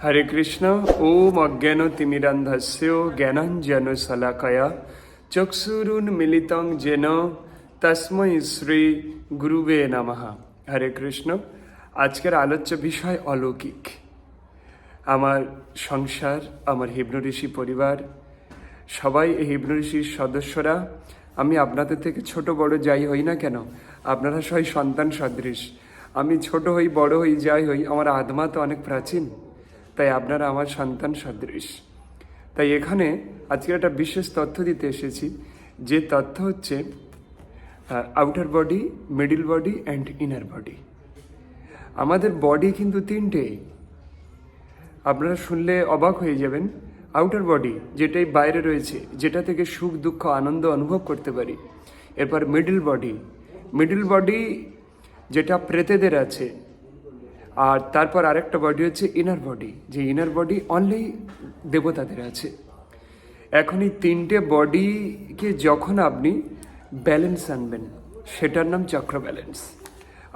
হরে কৃষ্ণ। ওম অজ্ঞানতিমিরান্ধস্য জ্ঞানাঞ্জনশলাকয়া চক্ষুরুন্মিলিতং যেন তস্मै শ্রী গুরুবে নমঃ। হরে কৃষ্ণ। আজকের আলোচ্য বিষয় অলৌকিক। আমার সংসার, আমার হিপ্নোঋষি পরিবার, সবাই এই হিপ্নোঋষির সদস্যরা, আমি আপনাদের থেকে ছোট বড় যাই হই না কেন, আপনারা সবাই সন্তান সদৃশ। আমি ছোট হই, বড় হই, যাই হই, আমার আত্মা তো অনেক প্রাচীন, তাই আপনারা আমার সন্তান সদৃশ। তাই এখানে আজকে একটা বিশেষ তথ্য দিতে এসেছি, যে তথ্য হচ্ছে outer body, middle body and inner body. আমাদের বডি কিন্তু তিনটে। আপনারা শুনলে অবাক হয়ে যাবেন। আউটার বডি, যেটাই বাইরে রয়েছে, যেটা থেকে সুখ দুঃখ আনন্দ অনুভব করতে পারি। এরপর মিডিল বডি, মিডিল বডি যেটা প্রেতেদের আছে। আর তারপর আরেকটা বডি হচ্ছে ইনার বডি, যে ইনার বডি অনলি দেবতাদের আছে। এখন এই তিনটে বডিকে যখন আপনি ব্যালেন্স আনবেন, সেটার নাম চক্র ব্যালেন্স।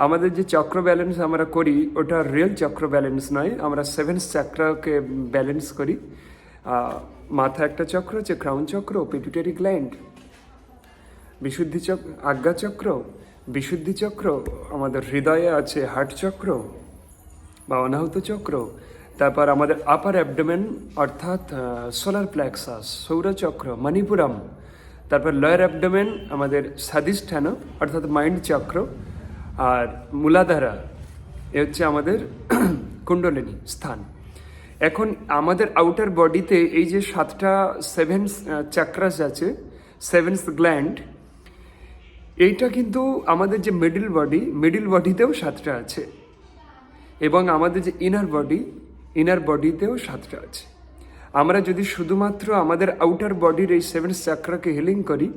আমাদের যে চক্র ব্যালেন্স আমরা করি, ওটা রিয়েল চক্র ব্যালেন্স নয়। আমরা সেভেন চক্রকে ব্যালেন্স করি। মাথা একটা চক্র হচ্ছে ক্রাউন চক্র, পিটুইটারি গ্ল্যান্ড, বিশুদ্ধি চক্র, আজ্ঞা চক্র, বিশুদ্ধি চক্র। আমাদের হৃদয়ে আছে হার্ট চক্র বা অনাহুত চক্র। তারপর আমাদের আপার অ্যাবডোমেন অর্থাৎ সোলার প্লেক্সাস, সৌরচক্র, মণিপুরম। তারপর লয়ার অ্যাবডোমেন আমাদের স্বাধিষ্ঠান অর্থাৎ মাইন্ড চক্র। আর মূলাধারা, এ হচ্ছে আমাদের কুণ্ডলিনী স্থান। এখন আমাদের আউটার বডিতে এই যে সাতটা সেভেন চাক্রাস আছে, সেভেন্স গ্ল্যান্ড, এইটা কিন্তু আমাদের যে মিডিল বডি, মিডিল বডিতেও সাতটা আছে। এবং আমাদের যে ইনার বডি, ইনার বডিতেও সাতটা আছে। আমরা যদি শুধুমাত্র আমাদের আউটার বডির এই সেভেন চাক্রাকে হিলিং করি,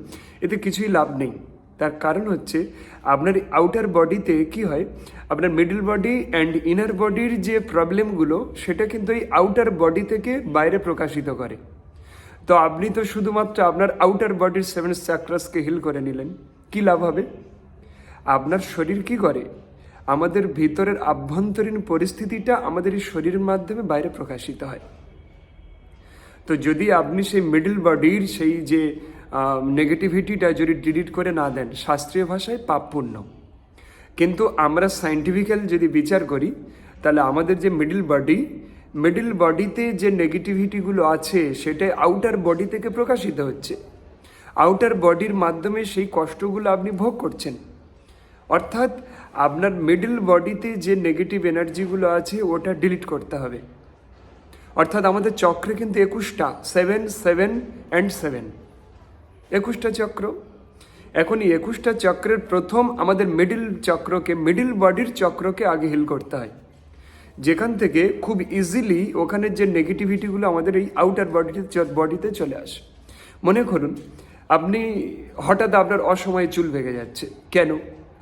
এতে কিছুই লাভ নেই। তার কারণ হচ্ছে আপনার আউটার বডিতে কি হয়, আপনার মিডল বডি অ্যান্ড ইনার বডির যে প্রবলেমগুলো, সেটা কিন্তু এই আউটার বডি থেকে বাইরে প্রকাশিত করে। তো আপনি তো শুধুমাত্র আপনার আউটার বডির সেভেন চাক্রাসকে হিল করে নিলেন, কি লাভ হবে? আপনার শরীর কি করে? আমাদের ভিতরের আভ্যন্তরীণ পরিস্থিতিটা আমাদের এই শরীরের মাধ্যমে বাইরে প্রকাশিত হয়। তো যদি আপনি সেই মিডল বডির সেই যে নেগেটিভিটিটা যদি ডিলিট করে না দেন, শাস্ত্রীয় ভাষায় পাপ পুণ্য। কিন্তু আমরা সায়েন্টিফিক্যাল যদি বিচার করি, তাহলে আমাদের যে মিডল বডিতে যে নেগেটিভিটিগুলো আছে, সেটাই আউটার বডি থেকে প্রকাশিত হচ্ছে। আউটার বডির মাধ্যমে সেই কষ্টগুলো আপনি ভোগ করছেন। অর্থাৎ আপনার মিডল বডিতে যে নেগেটিভ এনার্জিগুলো আছে, ওটা ডিলিট করতে হবে। অর্থাৎ আমাদের চক্রে কিন্তু 21টা, 7 7 অ্যান্ড 7, 21টা চক্র। এখন এই 21টা চক্রের প্রথম আমাদের মিডল চক্রকে, মিডল বডির চক্রকে আগে হিল করতে হয়, যেখান থেকে খুব ইজিলি ওখানের যে নেগেটিভিটিগুলো আমাদের এই আউটার বডিতে চলে আসে। মনে করুন আপনি হঠাৎ আপনার অসময়ে চুল ভেঙে যাচ্ছে, কেন?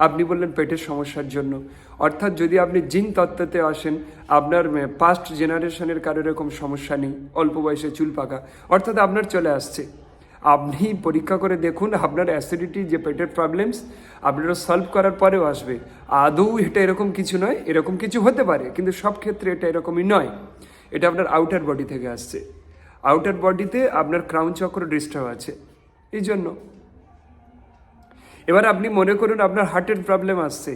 আপনি বললেন পেটের সমস্যার জন্য। অর্থাৎ যদি আপনি জিন তত্ত্বতে আসেন, আপনার পাস্ট জেনারেশনের কারো এরকম সমস্যা নেই, অল্প বয়সে চুল পাকা, অর্থাৎ আপনার চলে আসছে। আপনি পরীক্ষা করে দেখুন, আপনার অ্যাসিডিটি যে পেটের প্রবলেমস, আপনারা সলভ করার পরেও আসবে। আদৌ এটা এরকম কিছু নয়, এরকম কিছু হতে পারে, কিন্তু সব ক্ষেত্রে এটা এরকমই নয়। এটা আপনার আউটার বডি থেকে আসছে। আউটার বডিতে আপনার ক্রাউন চক্র ডিস্টার্ব আছে, এই জন্য। এবার আপনি মনে করুন আপনার হার্টের প্রবলেম আসছে,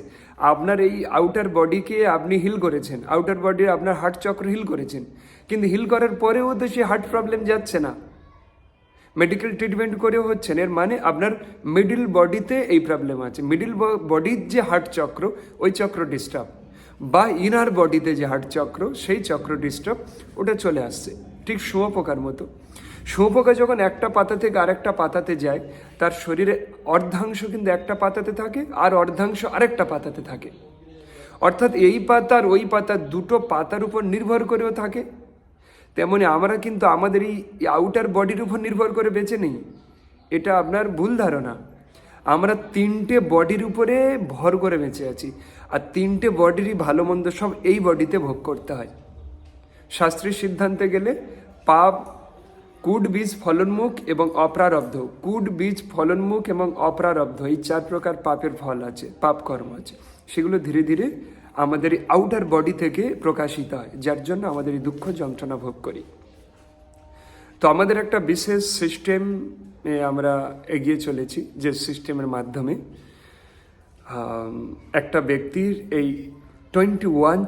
আপনার এই আউটার বডিকে আপনি হিল করেছেন, আউটার বডি আপনার হার্ট চক্র হিল করেছেন, কিন্তু হিল করার পরেও তো সেই হার্ট প্রবলেম যাচ্ছে না, মেডিকেল ট্রিটমেন্ট করেও হচ্ছেন। এর মানে আপনার মিডল বডিতে এই প্রবলেম আছে। মিডল বডির যে হার্ট চক্র, ওই চক্র ডিস্টার্ব, বা ইনার বডিতে যে হার্ট চক্র, সেই চক্র ডিস্টার্ব, ওটা চলে আসছে। ঠিক শুঁয়োপোকার মতো। শুঁয়োপোকা যখন একটা পাতা থেকে আরেকটা পাতাতে যায়, তার শরীরে অর্ধাংশ কিন্তু একটা পাতাতে থাকে, আর অর্ধাংশ আরেকটা পাতাতে থাকে। অর্থাৎ এই পাতা আর ওই পাতা, দুটো পাতার উপর নির্ভর করেও থাকে। তেমনি আমরা কিন্তু আমাদের এই আউটার বডির উপর নির্ভর করে বেঁচে নেই, এটা আপনার ভুল ধারণা। আমরা তিনটে বডির উপরে ভর করে বেঁচে আছি, আর তিনটে বডিরই ভালো মন্দ সব এই বডিতে ভোগ করতে হয়। শাস্ত্রীয় সিদ্ধান্তে গেলে পাপ, কুড, বীজ, ফলনমুখ এবং অপ্রারব্ধ। কুড, বীজ, ফলনমুখ এবং অপ্রারব্ধ, এই 4 প্রকার পাপের ফল আছে, পাপ কর্ম আছে। সেগুলো ধীরে ধীরে আমাদের আউটার বডি থেকে প্রকাশিত হয়, যার জন্য আমাদের এই দুঃখ যন্ত্রণা ভোগ করি। তো আমাদের একটা বিশেষ সিস্টেম আমরা এগিয়ে চলেছি, যে সিস্টেমের মাধ্যমে একটা ব্যক্তির এই 21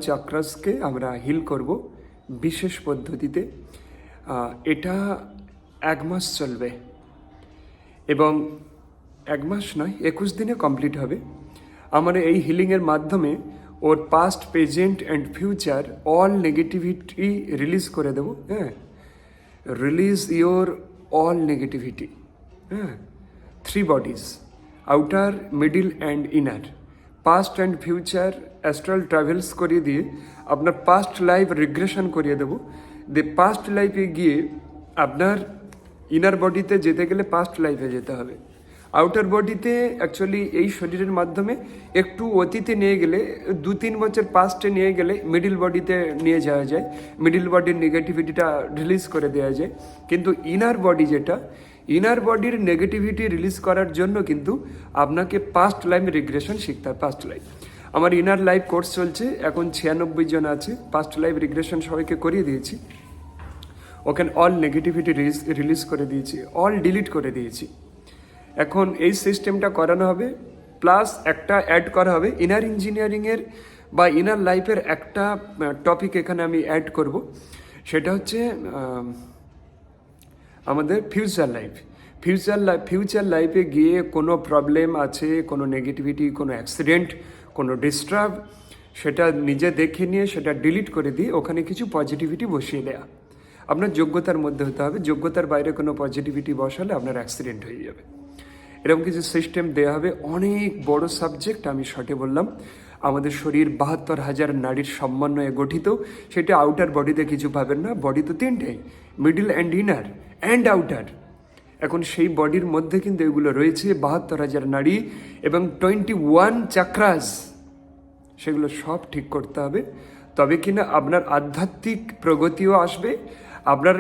চাক্রাসকে আমরা হিল করব বিশেষ পদ্ধতিতে। এটা 1 মাস চলবে এবং 1 মাস নয়, 21 দিনে কমপ্লিট হবে। আমরা এই হিলিংয়ের মাধ্যমে ওর past, present and future all negativity release করে দেবো। হ্যাঁ, রিলিজ ইয়োর অল নেগেটিভিটি। হ্যাঁ, 3 bodies, outer, middle and inner. Past and future astral travels করিয়ে দিয়ে আপনার পাস্ট লাইফ রিগ্রেশন করিয়ে দেবো। পাস্ট লাইফে গিয়ে আপনার ইনার বডিতে যেতে গেলে পাস্ট লাইফে যেতে হবে। আউটার বডিতে অ্যাকচুয়ালি এই শরীরের মাধ্যমে একটু অতীতে নিয়ে গেলে, 2-3 বছর পাস্টে নিয়ে গেলে মিডিল বডিতে নিয়ে যাওয়া যায়, মিডিল বডির নেগেটিভিটিটা রিলিজ করে দেওয়া যায়। কিন্তু ইনার বডি যেটা, ইনার বডির নেগেটিভিটি রিলিজ করার জন্য কিন্তু আপনাকে পাস্ট লাইফ রিগ্রেশন শিখতে হয়। পাস্ট লাইফ, আমার ইনার লাইফ কোর্স চলছে, এখন 96 জন আছে। পাস্ট লাইফ রিগ্রেশন সবাইকে করিয়ে দিয়েছি। ওখানে অল নেগেটিভিটি রিলিজ করে দিয়েছি, অল ডিলিট করে দিয়েছি। এখন এই সিস্টেমটা করানো হবে, প্লাস একটা অ্যাড করা হবে ইনার ইঞ্জিনিয়ারিংয়ের বা ইনার লাইফের একটা টপিক এখানে আমি অ্যাড করব। সেটা হচ্ছে আমাদের ফিউচার লাইফে গিয়ে কোনো প্রবলেম আছে, কোনো নেগেটিভিটি, কোনো অ্যাক্সিডেন্ট, কোনো ডিস্টার্ব, সেটা নিজে দেখে নিয়ে সেটা ডিলিট করে দিয়ে ওখানে কিছু পজিটিভিটি বসিয়ে দেয়া। আপনার যোগ্যতার মধ্যে হতে হবে, যোগ্যতার বাইরে কোনো পজিটিভিটি বসালে আপনার অ্যাক্সিডেন্ট হয়ে যাবে। এরকম কিছু সিস্টেম দেওয়া হবে। অনেক বড় সাবজেক্ট, আমি শর্টে বললাম। আমাদের শরীর 72,000 নাড়ির সমন্বয়ে গঠিত। সেটা আউটার বডিতে কিছু পাবেন না, বডি তো 3টেই, middle and inner and outer. এখন সেই বডির মধ্যে কিন্তু এগুলো রয়েছে, 72,000 নাড়ি এবং 21 চাক্রাস। সেগুলো সব ঠিক করতে হবে, তবে কিনা আপনার আধ্যাত্মিক প্রগতিও আসবে। আপনার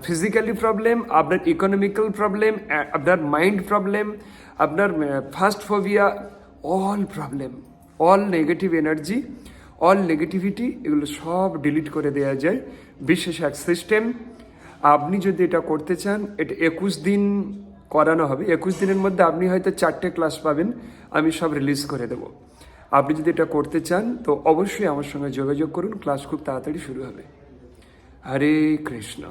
ফিজিক্যালি প্রবলেম, আপনার ইকোনমিক্যাল প্রবলেম, আপনার মাইন্ড প্রবলেম, আপনার first phobia, all problem, all negative energy, all negativity, এগুলো সব ডিলিট করে দেওয়া যায়। বিশেষ এক সিস্টেম। আপনি যদি এটা করতে চান, এটা 21 দিন করানো হবে। 21 দিনের মধ্যে আপনি হয়তো 4টে ক্লাস পাবেন, আমি সব রিলিজ করে দেবো। আপনি যদি এটা করতে চান তো অবশ্যই আমার সঙ্গে যোগাযোগ করুন, ক্লাস খুব তাড়াতাড়ি শুরু হবে। হরে কৃষ্ণ।